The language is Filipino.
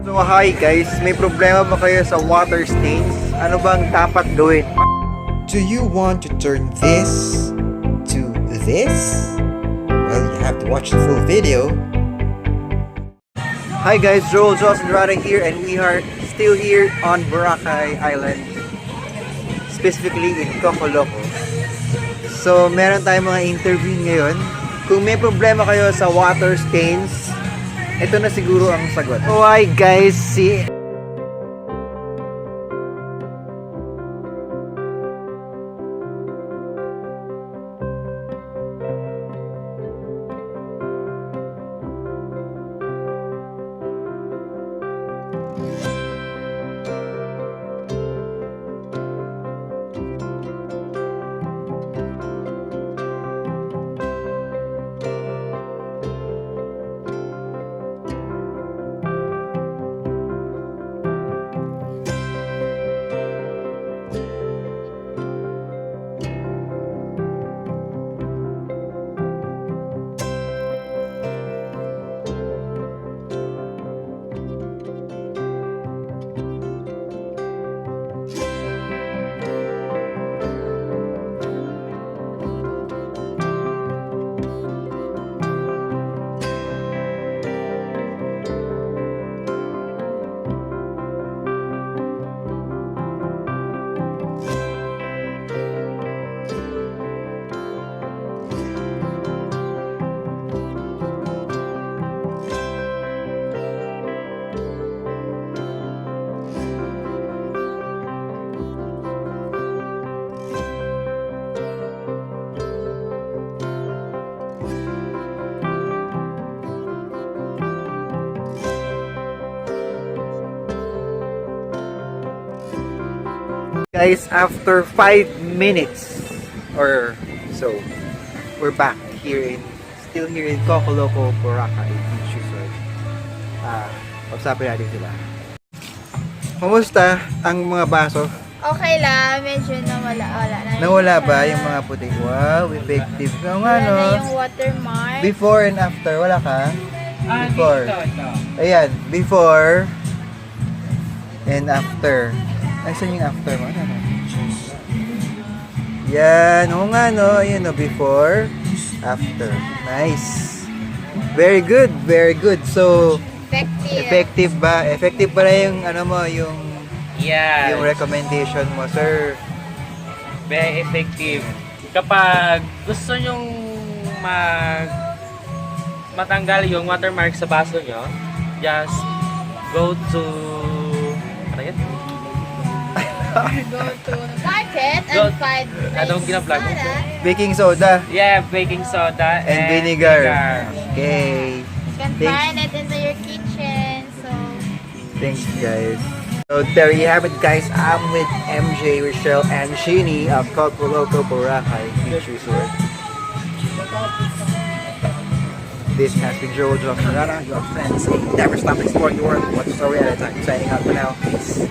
So hi guys, may problema ba kayo sa water stains? Ano bang dapat gawin? Do you want to turn this to this? Well, you have to watch the full video. Hi guys, Joel and here, and we are still here on Boracay Island, specifically in Cocoloco. So meron tayong mga interview ngayon. Kung may problema kayo sa water stains, ito na siguro ang sagot. So hi guys, guys, after 5 minutes or so, we're back still here in Cocoloco Boracay Beach Resort. Usapin natin sila. Kumusta ang mga baso? Okay lang, medyo nawala na. Nawala ba yung mga puti? Wow, effective. Oo nga, no? Wala na yung watermark. Before and after, wala ka? Before. Ayan, before and after. Ay, saan yung after mo? Ano? Yan, oo nga, no? Ayan, no? Before, after. Nice. Very good, very good. So, effective ba? Effective ba na yung, ano mo, yung yung recommendation mo, sir? Very effective. Kapag gusto nyong matanggal yung watermark sa baso nyo, just go to ano yan? Go to market and find Anong gina-vlog mo? Baking soda Yeah, baking soda and vinegar. Okay. You can find it into your kitchen. So, Thanks, guys. So there you have it, guys. I'm with MJ, Rechel, and Chennie of Cocoloco Boracay Beach Resort. This has been Joel Johnson, your friend saying never stop exploring the world. One story at a time. Signing out for now. Peace.